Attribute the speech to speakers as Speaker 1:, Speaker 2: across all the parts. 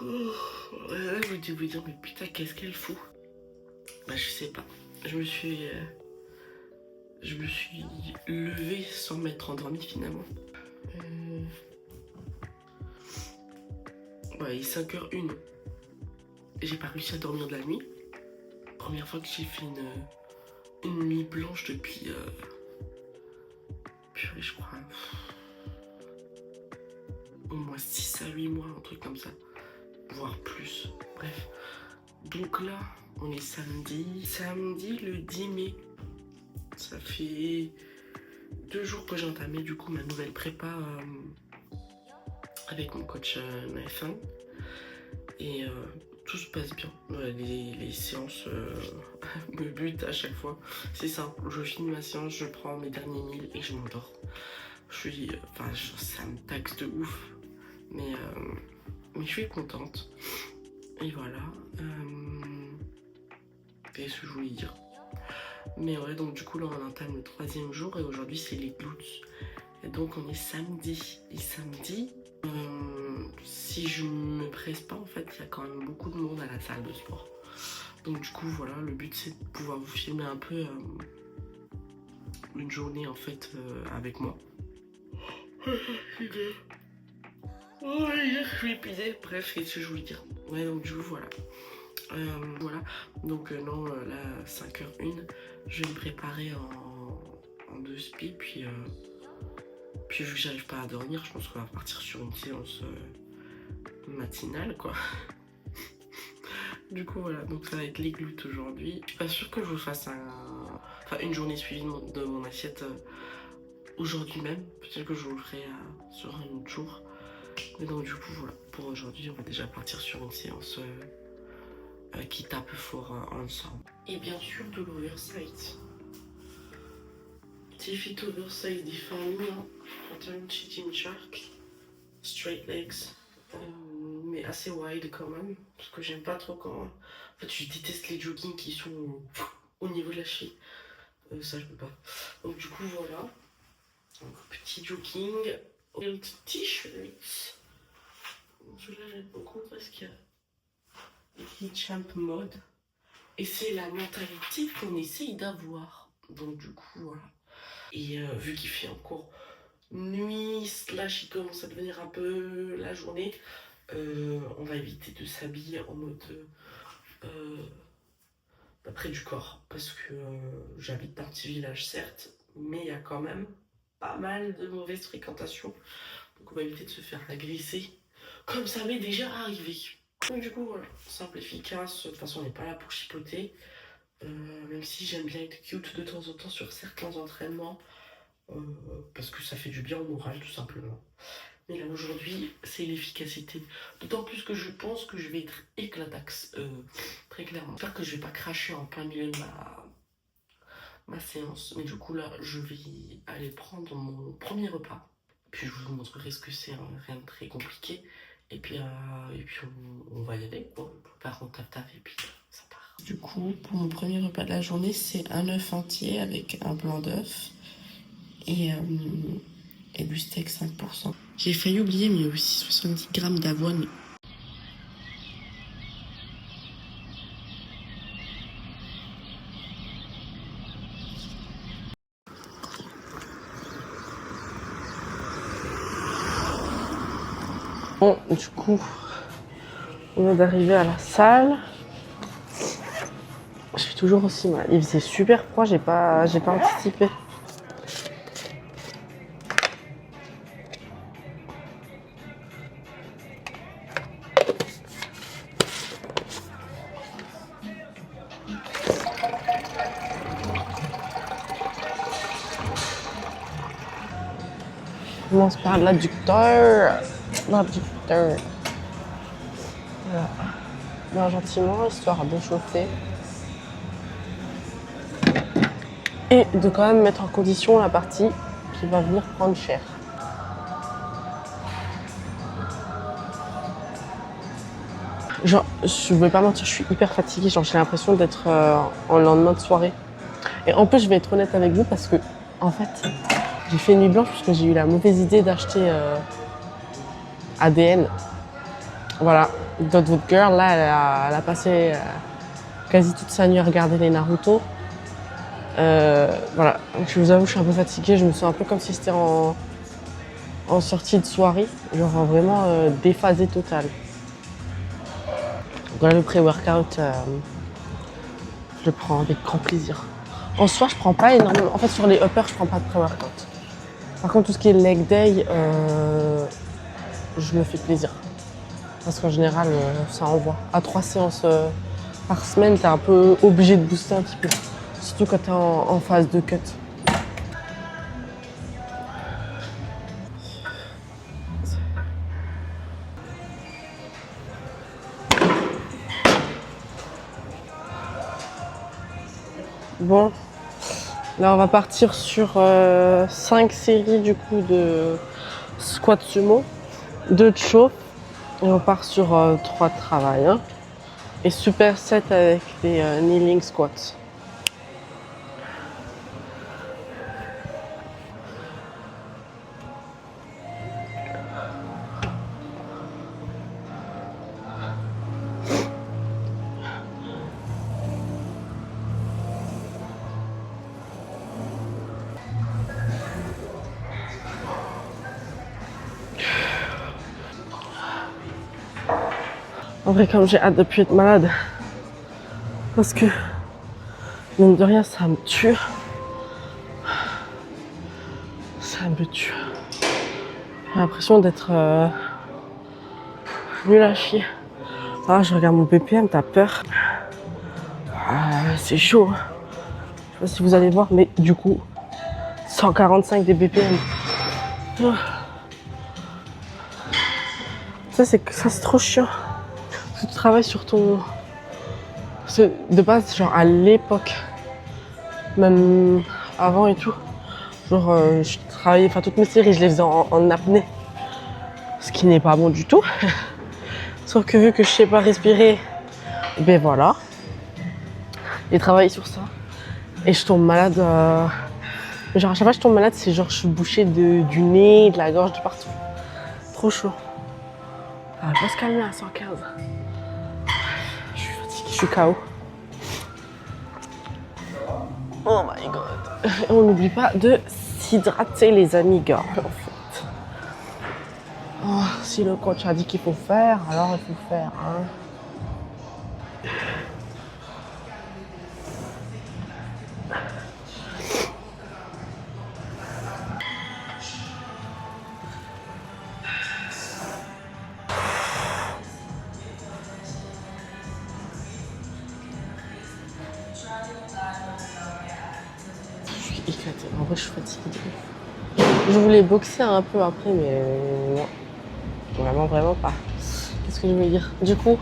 Speaker 1: Là, je vais vous dire, mais putain, qu'est-ce qu'elle fout? Bah, je sais pas. Je me suis levé sans m'être endormi finalement. Ouais, il est 5h01. J'ai pas réussi à dormir de la nuit. Première fois que j'ai fait une nuit blanche depuis. Purée, je crois. Au moins 6 à 8 mois, un truc comme ça. Voire plus. Bref. Donc là, on est samedi. Samedi le 10 mai. Ça fait 2 jours que j'ai entamé du coup ma nouvelle prépa avec mon coach Nathan. Et tout se passe bien. Les séances me butent à chaque fois. C'est simple, je finis ma séance, je prends mes derniers 1000 et je m'endors. Ça me taxe de ouf. Mais je suis contente. Et voilà. Qu'est-ce que je voulais dire? Mais ouais, donc du coup là on entame le 3e jour et aujourd'hui c'est les glutes. Et donc on est samedi. Et samedi, si je me presse pas, en fait, il y a quand même beaucoup de monde à la salle de sport. Donc du coup, voilà, le but c'est de pouvoir vous filmer un peu une journée en fait avec moi. Oh, je suis épuisée. Bref, qu'est-ce que je voulais dire? Ouais, donc du coup, voilà. Voilà, donc non, là, 5h01, je vais me préparer en 2 spi, puis vu que j'arrive pas à dormir, je pense qu'on va partir sur une séance matinale, quoi. Du coup, voilà, donc ça va être les glutes aujourd'hui. Je suis pas sûre que je vous fasse une journée suivie de mon assiette aujourd'hui même. Peut-être que je vous le ferai sur un autre jour. Mais donc du coup, voilà, pour aujourd'hui, on va déjà partir sur une séance qui tape fort ensemble. Et bien sûr, de l'oversight. Petit fit oversight défini, pattern cheating shark, straight legs, mais assez wide quand même, parce que j'aime pas trop quand. En fait, je déteste les joggings qui sont au niveau de la cheville. Ça, je peux pas. Donc, du coup, voilà. Donc, petit jogging, t-shirt. Celui-là, j'aime beaucoup parce qu'il y a les champ mode. Et c'est la mentalité qu'on essaye d'avoir. Donc, du coup, voilà. Et vu qu'il fait encore nuit, / il commence à devenir un peu la journée, on va éviter de s'habiller en mode près du corps. Parce que j'habite dans un petit village, certes, mais il y a quand même pas mal de mauvaises fréquentations. Donc on va éviter de se faire agresser, comme ça m'est déjà arrivé. Donc du coup, voilà, simple, efficace. De toute façon, on n'est pas là pour chipoter. Même si j'aime bien être cute de temps en temps sur certains entraînements. Parce que ça fait du bien au moral tout simplement. Mais là aujourd'hui c'est l'efficacité. D'autant plus que je pense que je vais être éclataxe, très clairement. J'espère que je vais pas cracher en plein milieu de ma séance. Mais du coup là je vais aller prendre mon premier repas. Puis je vous montrerai ce que c'est, hein. Rien de très compliqué. Et puis on va y aller quoi. Par contre taf et puis ça part. Du coup pour mon premier repas de la journée c'est un œuf entier avec un blanc d'œuf. Et du steak 5%. J'ai failli oublier, mais il y a aussi 70 grammes d'avoine. Bon, du coup, on vient d'arriver à la salle. Je suis toujours aussi mal. Il faisait super froid, j'ai pas anticipé. On commence par l'adducteur. L'abducteur. Voilà. Bien gentiment, histoire d'échauffer. Et de quand même mettre en condition la partie qui va venir prendre cher. Genre, je vais pas mentir, je suis hyper fatiguée. Genre, j'ai l'impression d'être en lendemain de soirée. Et en plus, je vais être honnête avec vous parce que, en fait, j'ai fait une nuit blanche parce que j'ai eu la mauvaise idée d'acheter ADN.
Speaker 2: Voilà, Dotwood Girl, là, elle a passé quasi toute sa nuit à regarder les Naruto. Voilà, donc je vous avoue, je suis un peu fatiguée. Je me sens un peu comme si c'était en sortie de soirée. Genre vraiment déphasée totale. Voilà, le pré-workout, je le prends avec grand plaisir. En soi, je prends pas énormément. En fait, sur les uppers, je prends pas de pré-workout. Par contre, tout ce qui est leg day, je me fais plaisir. Parce qu'en général, ça envoie. À 3 séances par semaine, t'es un peu obligé de booster un petit peu. Surtout quand t'es en phase de cut. Bon, là on va partir sur 5 séries du coup de squat sumo, 2 de chauffe et on part sur 3 de travail. Hein. Et super set avec des kneeling squats. En vrai, comme j'ai hâte de plus être malade, parce que, mine de rien, ça me tue. Ça me tue. J'ai l'impression d'être nul à chier. Ah, je regarde mon BPM, t'as peur. Ah, c'est chaud. Je sais pas si vous allez voir, mais du coup, 145 des BPM. Oh. Ça, c'est trop chiant. Tu travailles sur ton... De base, genre à l'époque, même avant et tout, genre je travaillais, enfin toutes mes séries, je les faisais en apnée. Ce qui n'est pas bon du tout. Sauf que vu que je sais pas respirer, ben voilà. J'ai travaillé sur ça. Et je tombe malade. Genre à chaque fois que je tombe malade, c'est genre je suis bouchée du nez, de la gorge, de partout. Trop chaud. Ah, je vais se calmer à 115. Je suis fatiguée, je suis KO. Oh my god. Et on n'oublie pas de s'hydrater les amis gars. En fait. Oh, si le coach a dit qu'il faut faire, alors il faut faire. Hein. Éclaté. En vrai, je suis fatiguée. Je voulais boxer un peu après, mais non. Vraiment pas. Qu'est-ce que je voulais dire? Du coup,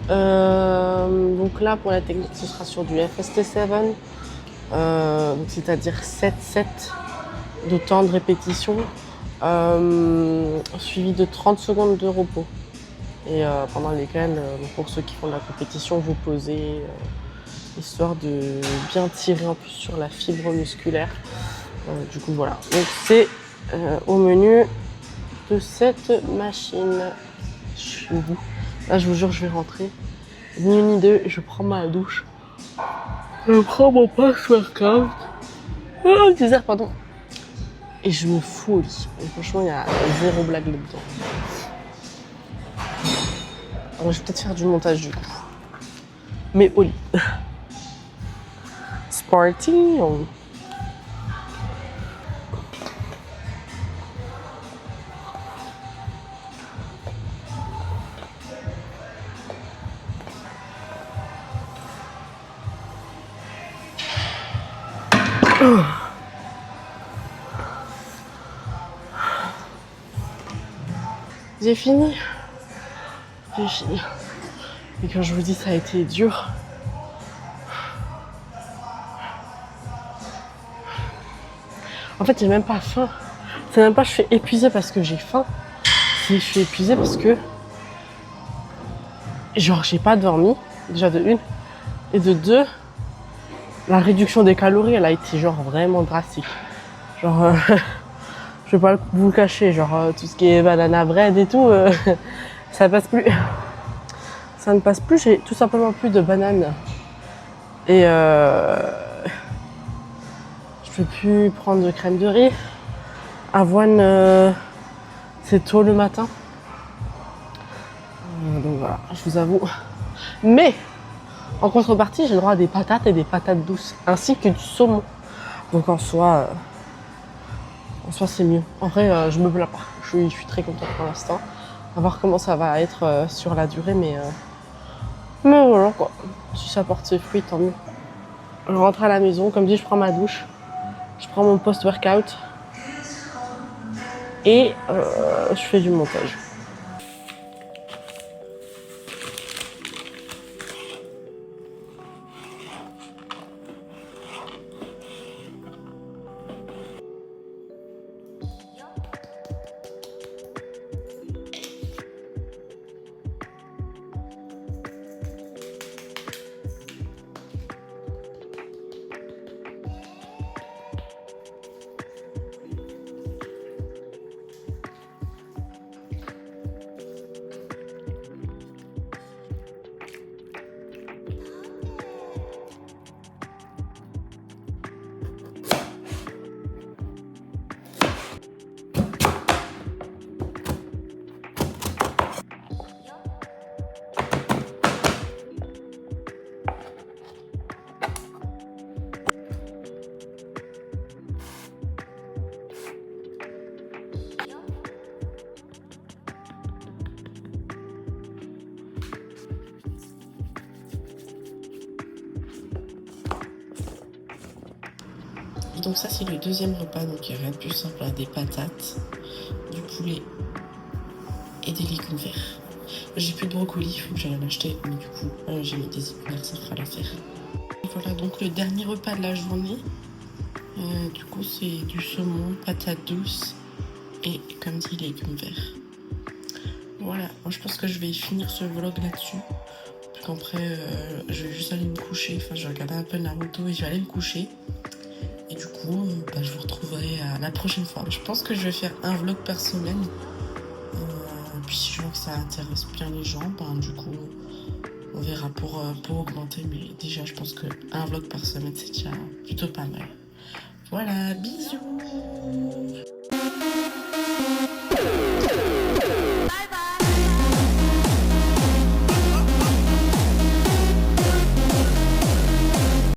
Speaker 2: donc là, pour la technique, ce sera sur du FST7. C'est-à-dire 7 sets de temps de répétition, suivi de 30 secondes de repos. Et pendant lesquelles, pour ceux qui font de la compétition, vous posez... histoire de bien tirer en plus sur la fibre musculaire. Du coup voilà, donc c'est au menu de cette machine. Je suis au bout. Là je vous jure je vais rentrer. Ni une ni deux, je prends ma douche. Je prends mon post-workout. Oh, désert, pardon. Et je me fous au lit. Et franchement il y a zéro blague là-dedans. Alors je vais peut-être faire du montage du coup. Mais au lit. Party. J'ai fini. J'ai fini. Et quand je vous dis ça a été dur. En fait, j'ai même pas faim. C'est même pas je suis épuisée parce que j'ai faim. C'est je suis épuisée parce que genre j'ai pas dormi, déjà de une. Et de deux, la réduction des calories, elle a été genre vraiment drastique. Genre, je vais pas vous le cacher, genre tout ce qui est banana bread et tout, Ça passe plus. Ça ne passe plus, j'ai tout simplement plus de bananes. Et je peux plus prendre de crème de riz. Avoine, c'est tôt le matin. Donc voilà, je vous avoue. Mais en contrepartie, j'ai le droit à des patates et des patates douces, ainsi que du saumon. Donc en soi c'est mieux. En vrai, je me plains pas. Je suis très contente pour l'instant. On va voir comment ça va être sur la durée, mais voilà quoi. Si ça porte ses fruits, tant mieux. Je rentre à la maison, comme dit, je prends ma douche, je prends mon post-workout et je fais du montage. Donc ça c'est le deuxième repas, donc il y a rien de plus simple, des patates, du poulet et des légumes verts. J'ai plus de brocoli, il faut que j'aille en acheter, mais du coup j'ai mis des épinards, ça fera l'affaire. Voilà donc le dernier repas de la journée. Du coup c'est du saumon, patates douces et comme dit légumes verts. Voilà, moi je pense que je vais finir ce vlog là-dessus. Puis qu'après je vais juste aller me coucher, enfin je vais regarder un peu Naruto et je vais aller me coucher. Et du coup, je vous retrouverai la prochaine fois. Je pense que je vais faire un vlog par semaine. Puis si je vois que ça intéresse bien les gens, du coup, on verra pour augmenter. Mais déjà, je pense qu'un vlog par semaine, c'est déjà plutôt pas mal. Voilà, bisous!